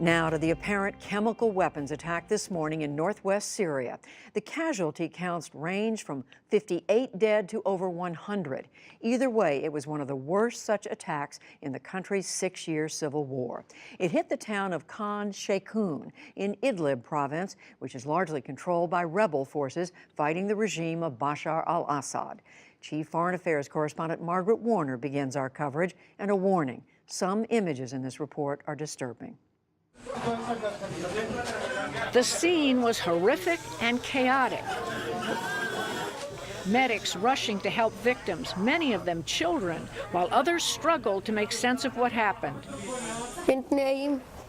Now to the apparent chemical weapons attack this morning in northwest Syria. The casualty counts range from 58 dead to over 100. Either way, it was one of the worst such attacks in the country's 6-year civil war. It hit the town of Khan Sheikhoun in Idlib province, which is largely controlled by rebel forces fighting the regime of Bashar al-Assad. Chief Foreign Affairs correspondent Margaret Warner begins our coverage, and a warning: some images in this report are disturbing. The scene was horrific and chaotic. Medics rushing to help victims, many of them children, while others struggled to make sense of what happened.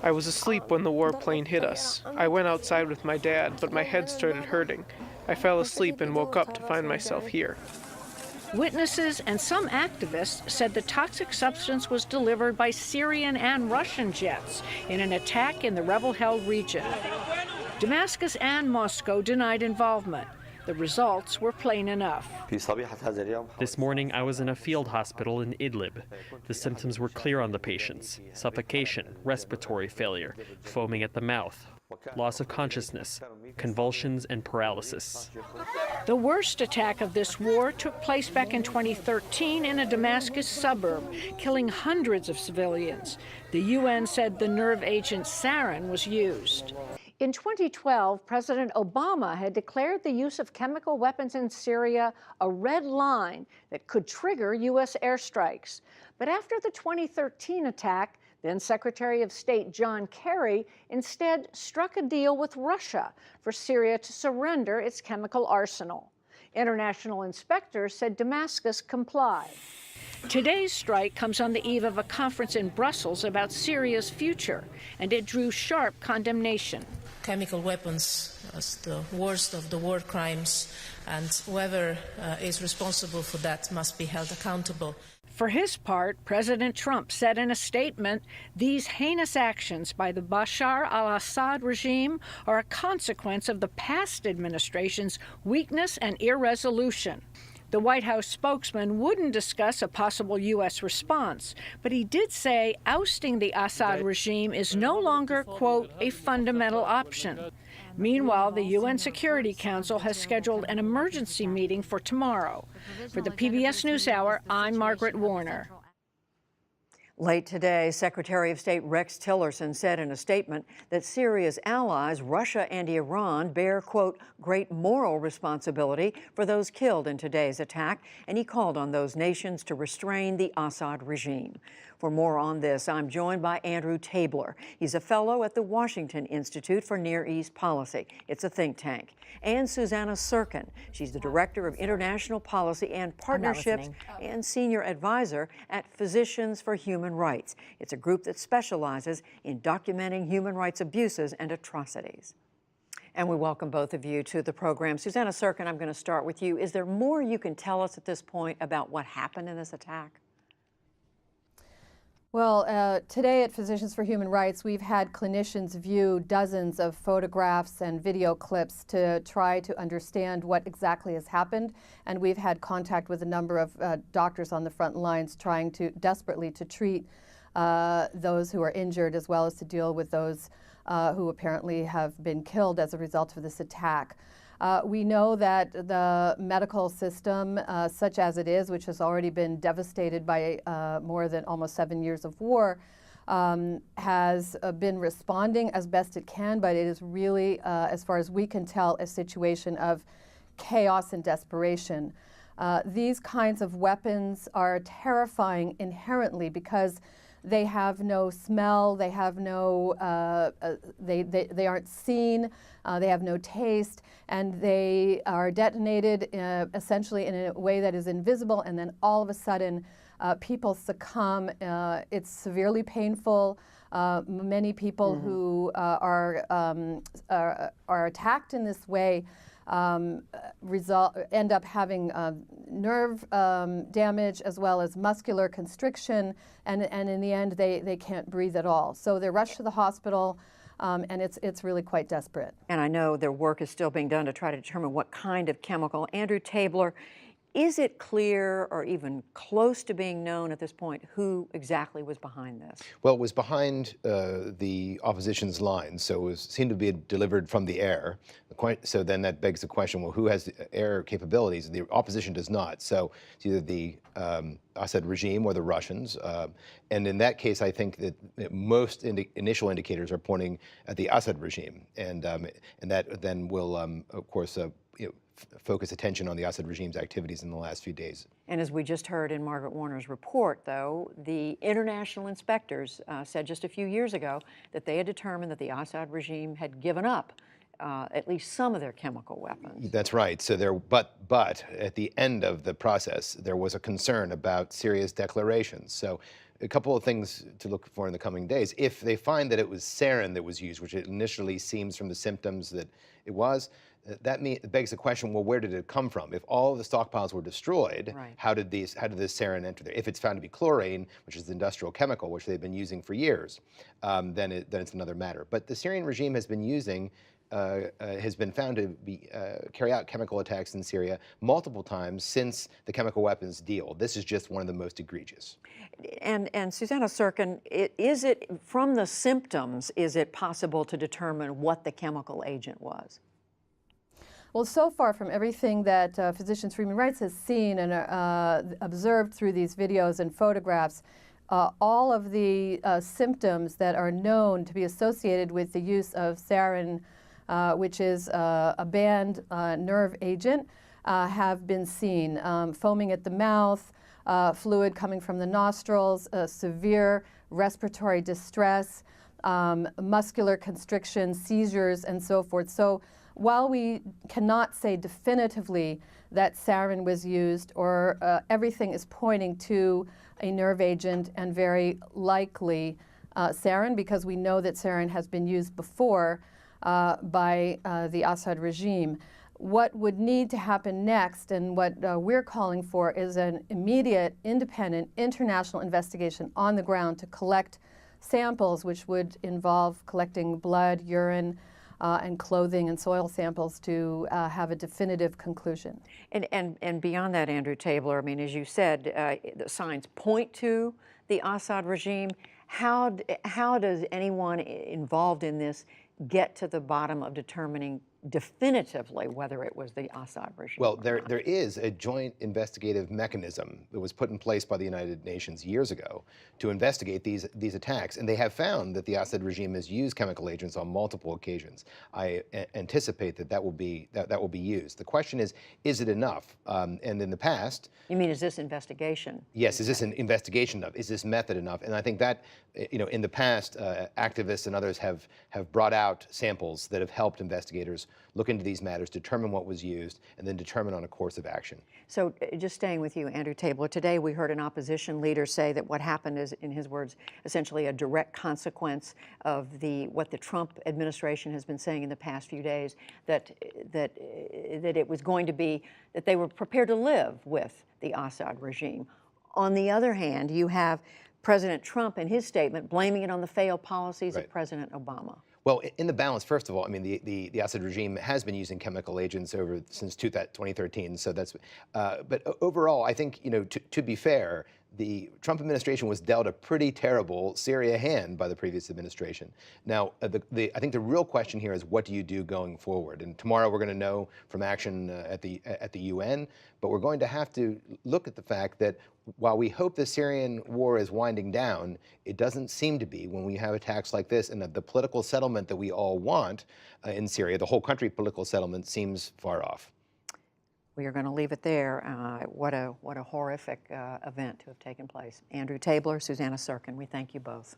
I was asleep when the warplane hit us. I went outside with my dad, but my head started hurting. I fell asleep and woke up to find myself here. Witnesses and some activists said the toxic substance was delivered by Syrian and Russian jets in an attack in the rebel-held region. Damascus and Moscow denied involvement. The results were plain enough. This morning, I was in a field hospital in Idlib. The symptoms were clear on the patients: suffocation, respiratory failure, foaming at the mouth, loss of consciousness, convulsions, and paralysis. The worst attack of this war took place back in 2013 in a Damascus suburb, killing hundreds of civilians. The UN said the nerve agent sarin was used. In 2012, President Obama had declared the use of chemical weapons in Syria a red line that could trigger U.S. airstrikes. But after the 2013 attack, then Secretary of State John Kerry instead struck a deal with Russia for Syria to surrender its chemical arsenal. International inspectors said Damascus complied. Today's strike comes on the eve of a conference in Brussels about Syria's future, and it drew sharp condemnation. Chemical weapons as the worst of the war crimes, and whoever is responsible for that must be held accountable. For his part, President Trump said in a statement, these heinous actions by the Bashar al-Assad regime are a consequence of the past administration's weakness and irresolution. The White House spokesman wouldn't discuss a possible U.S. response, but he did say ousting the Assad regime is no longer, quote, a fundamental option. Meanwhile, the UN Security Council has scheduled an emergency meeting for tomorrow. For the PBS NewsHour, I'm Margaret Warner. Late today, Secretary of State Rex Tillerson said in a statement that Syria's allies, Russia and Iran, bear, quote, great moral responsibility for those killed in today's attack, and he called on those nations to restrain the Assad regime. For more on this, I'm joined by Andrew Tabler. He's a fellow at the Washington Institute for Near East Policy. It's a think tank. And Susannah Sirkin. She's the Director of International Policy and Partnerships and Senior Advisor at Physicians for Human Rights. It's a group that specializes in documenting human rights abuses and atrocities. And we welcome both of you to the program. Susannah Sirkin, I'm going to start with you. Is there more you can tell us at this point about what happened in this attack? Well, today at Physicians for Human Rights, we've had clinicians view dozens of photographs and video clips to try to understand what exactly has happened. And we've had contact with a number of doctors on the front lines trying to desperately to treat those who are injured, as well as to deal with those who apparently have been killed as a result of this attack. We know that the medical system, such as it is, which has already been devastated by more than almost 7 years of war, has been responding as best it can, but it is really, as far as we can tell, a situation of chaos and desperation. These kinds of weapons are terrifying inherently because they have no smell, they have no, they aren't seen, they have no taste, and they are detonated essentially in a way that is invisible, and then all of a sudden people succumb. It's severely painful. Many people who are attacked in this way end up having nerve damage as well as muscular constriction, and in the end they can't breathe at all. So they're rushed to the hospital, and it's really quite desperate. And I know their work is still being done to try to determine what kind of chemical. Andrew Tabler, Is it clear or even close to being known at this point who exactly was behind this? Well, it was behind the opposition's lines, so it seemed to be delivered from the air. So then that begs the question, well, who has the air capabilities? The opposition does not. So it's either the Assad regime or the Russians. And in that case, I think that most initial indicators are pointing at the Assad regime. And that then will, of course, focus attention on the Assad regime's activities in the last few days. And as we just heard in Margaret Warner's report, though, the international inspectors said just a few years ago that they had determined that the Assad regime had given up at least some of their chemical weapons. That's right. So but at the end of the process, there was a concern about Syria's declarations. So a couple of things to look for in the coming days. If they find that it was sarin that was used, which it initially seems from the symptoms that it was, it begs the question, well, where did it come from? If all of the stockpiles were destroyed, right, how did this sarin enter there? If it's found to be chlorine, which is the industrial chemical, which they've been using for years, then it's another matter. But the Syrian regime has been found to carry out chemical attacks in Syria multiple times since the chemical weapons deal. This is just one of the most egregious. And Susannah, Sirkin, is it from the symptoms, is it possible to determine what the chemical agent was? Well, so far from everything that Physicians for Human Rights has seen and observed through these videos and photographs, all of the symptoms that are known to be associated with the use of sarin, which is a banned nerve agent, have been seen. Foaming at the mouth, fluid coming from the nostrils, severe respiratory distress, muscular constriction, seizures, and so forth. So while we cannot say definitively that sarin was used, or everything is pointing to a nerve agent and very likely sarin, because we know that sarin has been used before by the Assad regime. What would need to happen next, and what we're calling for, is an immediate, independent, international investigation on the ground to collect samples, which would involve collecting blood, urine, and clothing and soil samples to have a definitive conclusion. And beyond that, Andrew Tabler, I mean, as you said, the signs point to the Assad regime. How does anyone involved in this get to the bottom of determining definitively whether it was the Assad regime? Well, there is a joint investigative mechanism that was put in place by the United Nations years ago to investigate these attacks, and they have found that the Assad regime has used chemical agents on multiple occasions. I anticipate that will be used. The question is it enough? And in the past, you mean, is this investigation? Yes, is this an investigation enough? Is this method enough? And I think that, in the past, activists and others have brought out samples that have helped investigators look into these matters, determine what was used, and then determine on a course of action. So just staying with you, Andrew Tabler, today we heard an opposition leader say that what happened is, in his words, essentially a direct consequence of what the Trump administration has been saying in the past few days, that it was going to be, that they were prepared to live with the Assad regime. On the other hand, you have President Trump in his statement blaming it on the failed policies of President Obama. Well, in the balance, first of all, I mean, the Assad regime has been using chemical agents since 2013. So that's, but overall, I think, to be fair, the Trump administration was dealt a pretty terrible Syria hand by the previous administration. Now, I think the real question here is, what do you do going forward? And tomorrow we're going to know from action at the UN, but we're going to have to look at the fact that while we hope the Syrian war is winding down, it doesn't seem to be when we have attacks like this, and the political settlement that we all want in Syria, the whole country political settlement, seems far off. We are going to leave it there. What a horrific event to have taken place. Andrew Tabler, Susannah Sirkin, we thank you both.